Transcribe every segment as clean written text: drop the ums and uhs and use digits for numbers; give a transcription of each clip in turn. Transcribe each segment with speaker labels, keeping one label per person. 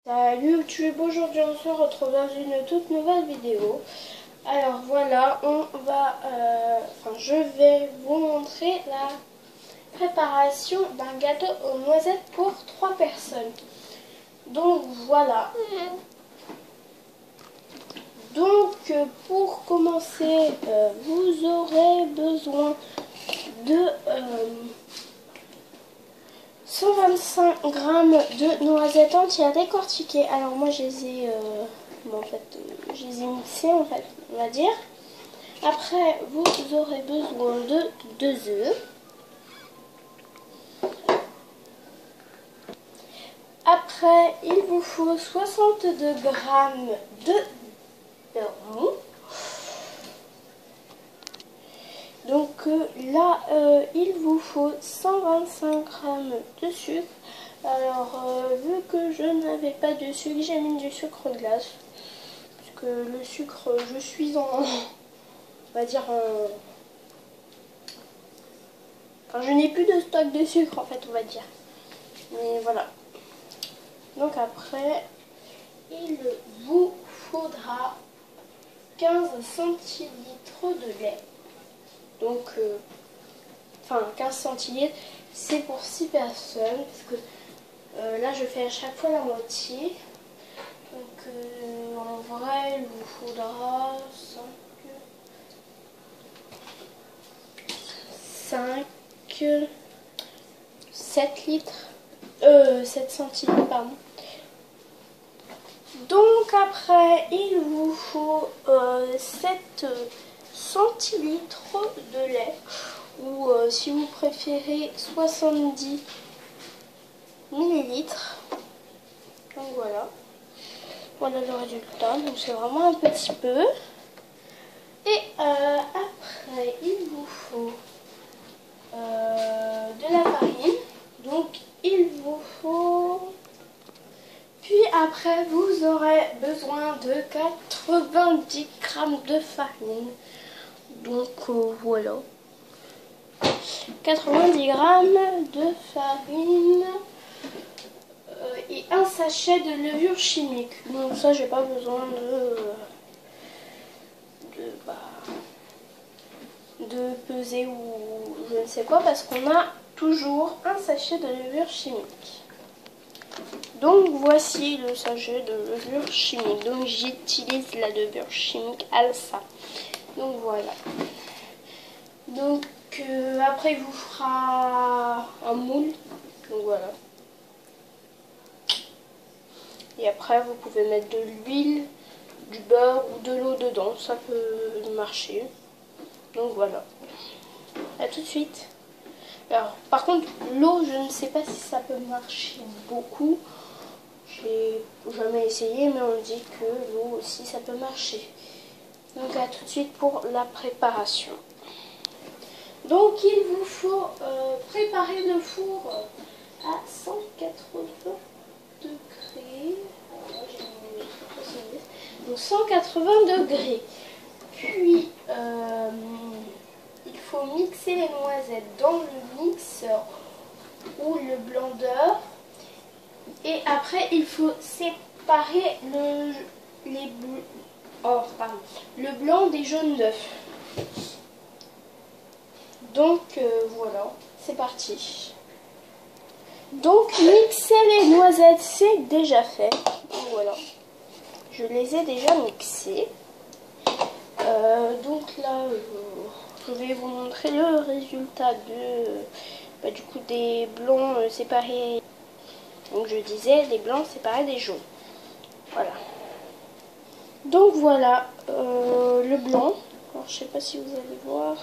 Speaker 1: Salut YouTube, aujourd'hui on se retrouve dans une toute nouvelle vidéo. Alors voilà, je vais vous montrer la préparation d'un gâteau aux noisettes pour 3 personnes. Donc voilà. Donc pour commencer, vous aurez besoin de 125 g de noisettes entières décortiquées. Alors moi je les ai je les ai mixées on va dire. Après vous aurez besoin de 2 œufs. Après il vous faut 62 g de beurre mou. Donc là, il vous faut 125 g de sucre. Alors, vu que je n'avais pas de sucre, j'ai mis du sucre glace. Parce que le sucre, je suis en... On va dire en... Quand je n'ai plus de stock de sucre, en fait, on va dire. Mais voilà. Donc après, il vous faudra 15 centilitres de lait. Donc, 15 centilitres, c'est pour 6 personnes. Parce que là, je fais à chaque fois la moitié. Donc, en vrai, il vous faudra 7 centilitres, pardon. Donc, après, il vous faut 7 centilitres de lait, ou si vous préférez 70 millilitres. Donc voilà le résultat. Donc c'est vraiment un petit peu. Et après il vous faut de la farine. Donc il vous faut, puis après vous aurez besoin de 90 g de farine. Donc voilà, 90 g de farine et un sachet de levure chimique. Donc ça, j'ai pas besoin de peser ou je ne sais quoi, parce qu'on a toujours un sachet de levure chimique. Donc voici le sachet de levure chimique. Donc j'utilise la levure chimique Alsa. Donc voilà. Donc après il vous fera un moule. Donc voilà. Et après vous pouvez mettre de l'huile, du beurre ou de l'eau dedans. Ça peut marcher. Donc voilà. A tout de suite. Alors par contre l'eau, je ne sais pas si ça peut marcher beaucoup. J'ai jamais essayé, mais on dit que l'eau aussi ça peut marcher. Donc à tout de suite pour la préparation. Donc il vous faut préparer le four à 180 degrés. Donc 180 degrés. Puis il faut mixer les noisettes dans le mixeur ou le blender. Et après il faut séparer le blanc des jaunes d'œufs. Donc voilà, c'est parti. Donc mixer les noisettes, c'est déjà fait. Donc voilà, je les ai déjà mixées. Donc là, je vais vous montrer le résultat du coup des blancs séparés. Donc je disais les blancs séparés des jaunes. Voilà. Donc voilà le blanc. Alors je sais pas si vous allez voir.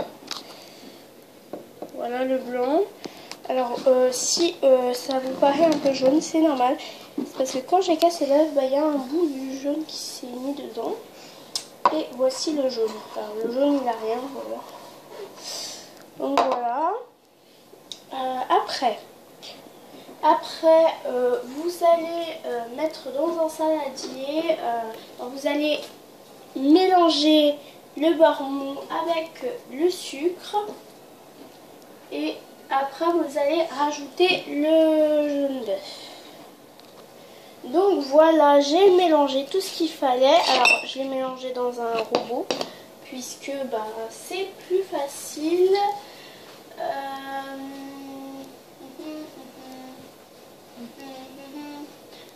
Speaker 1: Voilà le blanc. Alors si ça vous paraît un peu jaune, c'est normal. C'est parce que quand j'ai cassé l'œuf, il y a un bout du jaune qui s'est mis dedans. Et voici le jaune. Alors le jaune il n'a rien, voilà. Donc voilà. Après, vous allez mettre dans un saladier, vous allez mélanger le beurre mou avec le sucre et après vous allez rajouter le jaune d'œuf. Donc voilà, j'ai mélangé tout ce qu'il fallait. Alors je l'ai mélangé dans un robot puisque bah, c'est plus facile.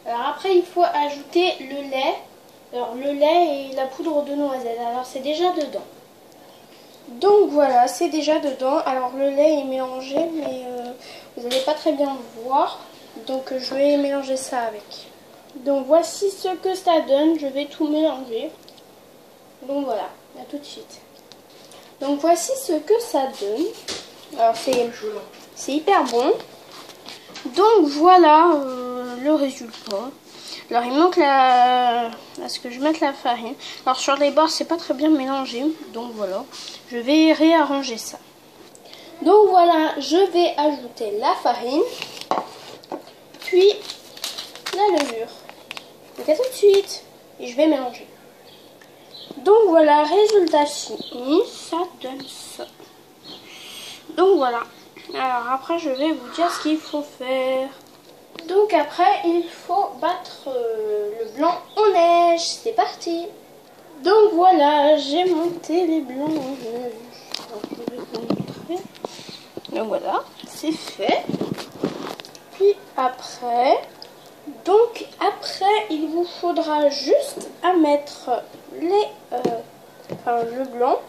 Speaker 1: Alors après il faut ajouter le lait. Alors le lait et la poudre de noisette. Alors c'est déjà dedans. Donc voilà, c'est déjà dedans. Alors le lait est mélangé mais vous n'allez pas très bien le voir. Donc je vais mélanger ça avec. Donc voici ce que ça donne. Je vais tout mélanger. Donc voilà, à tout de suite. Donc voici ce que ça donne. Alors c'est hyper bon. Donc voilà le résultat. Alors il manque à ce que je mette la farine. Alors sur les bords c'est pas très bien mélangé. Donc voilà, je vais réarranger ça. Donc voilà, je vais ajouter la farine. Puis la levure. Donc à tout de suite. Et je vais mélanger. Donc voilà, résultat fini, ça donne ça. Donc voilà. Alors après je vais vous dire ce qu'il faut faire. Donc après il faut battre le blanc en neige. C'est parti. Donc voilà, j'ai monté les blancs en neige. Alors, je vais vous montrer. Donc voilà, c'est fait. Puis après, il vous faudra juste à mettre le blanc.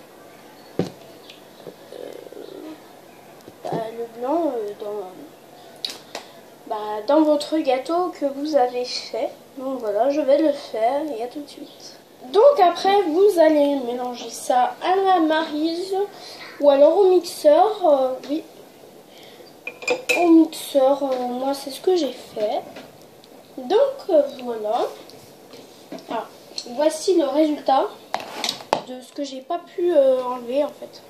Speaker 1: Dans votre gâteau que vous avez fait. Donc voilà, je vais le faire et à tout de suite. Donc après, vous allez mélanger ça à la maryse ou alors au mixeur. Oui, au mixeur, moi c'est ce que j'ai fait. Donc voilà. Alors, voici le résultat de ce que j'ai pas pu enlever en fait.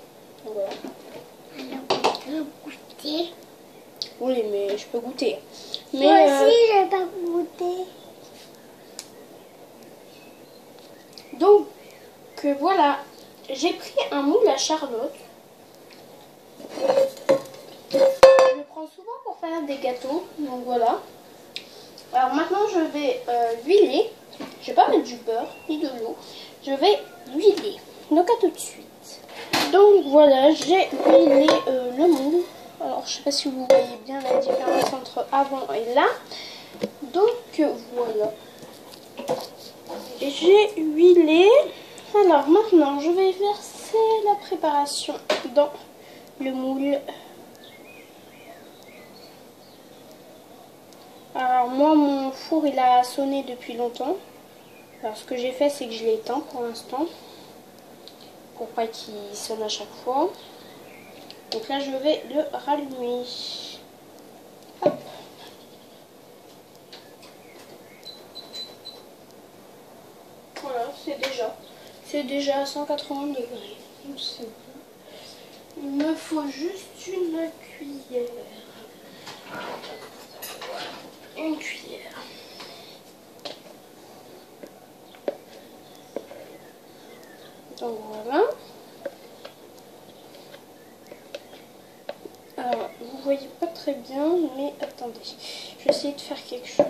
Speaker 1: Donc, voilà.
Speaker 2: Goûter.
Speaker 1: Oui, mais je peux goûter. Mais,
Speaker 2: moi aussi, je vais pas goûter.
Speaker 1: Donc, voilà. J'ai pris un moule à Charlotte. Je le prends souvent pour faire des gâteaux. Donc, voilà. Alors, maintenant, je vais huiler. Je vais pas mettre du beurre ni de l'eau. Je vais huiler. Donc, à tout de suite. Donc, voilà. J'ai huilé le moule. Alors, je sais pas si vous voyez bien la différence entre avant et là. Donc, voilà. J'ai huilé. Alors, maintenant, je vais verser la préparation dans le moule. Alors, moi, mon four, il a sonné depuis longtemps. Alors, ce que j'ai fait, c'est que je l'ai éteint pour l'instant. Pour pas qu'il sonne à chaque fois. Donc là, je vais le rallumer. Hop. Voilà, c'est déjà à 180 degrés. Donc c'est bon. Il me faut juste une cuillère. Une cuillère. Donc voilà. Alors, vous voyez pas très bien, mais attendez. Je vais essayer de faire quelque chose.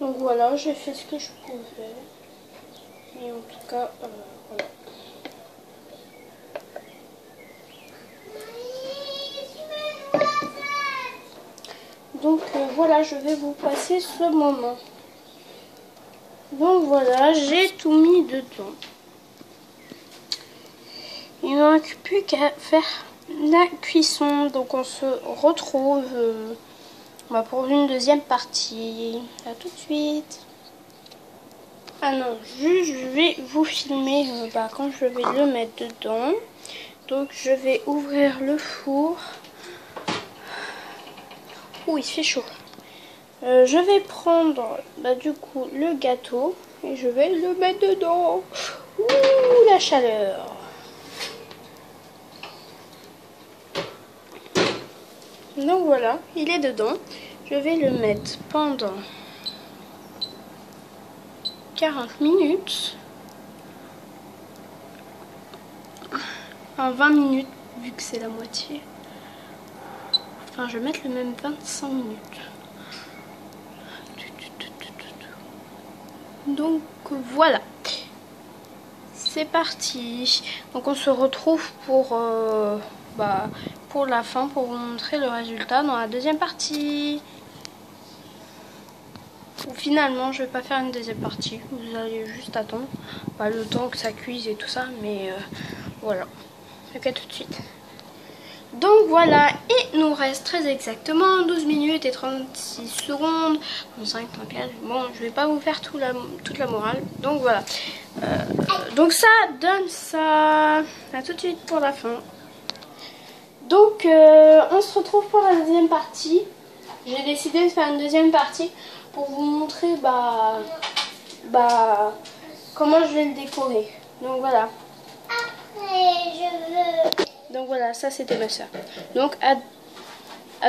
Speaker 1: Donc voilà, j'ai fait ce que je pouvais. Et en tout cas, voilà. Donc voilà, je vais vous passer ce moment. Donc voilà, j'ai tout mis dedans. Il ne manque plus qu'à faire la cuisson. Donc on se retrouve pour une deuxième partie. A tout de suite. Ah non, juste je vais vous filmer quand je vais le mettre dedans. Donc je vais ouvrir le four. Ouh, il fait chaud. Je vais prendre du coup le gâteau et je vais le mettre dedans. Ouh, la chaleur. Donc voilà, il est dedans. Je vais le mettre pendant 40 minutes. En 20 minutes, vu que c'est la moitié. Enfin, je vais mettre le même 25 minutes. Donc voilà. C'est parti. Donc on se retrouve pour la fin, pour vous montrer le résultat dans la deuxième partie. Ou finalement je vais pas faire une deuxième partie. Vous allez juste attendre le temps que ça cuise et tout ça. Mais voilà. Ok, tout de suite. Donc voilà, et il nous reste très exactement 12 minutes et 36 secondes. 35, 34. Bon, je vais pas vous faire toute la morale. Donc voilà. Donc ça donne ça. À tout de suite pour la fin. Donc on se retrouve pour la deuxième partie. J'ai décidé de faire une deuxième partie pour vous montrer comment je vais le décorer. Donc voilà. Donc voilà, ça c'était ma soeur. Donc à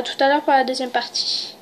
Speaker 1: tout à l'heure pour la deuxième partie.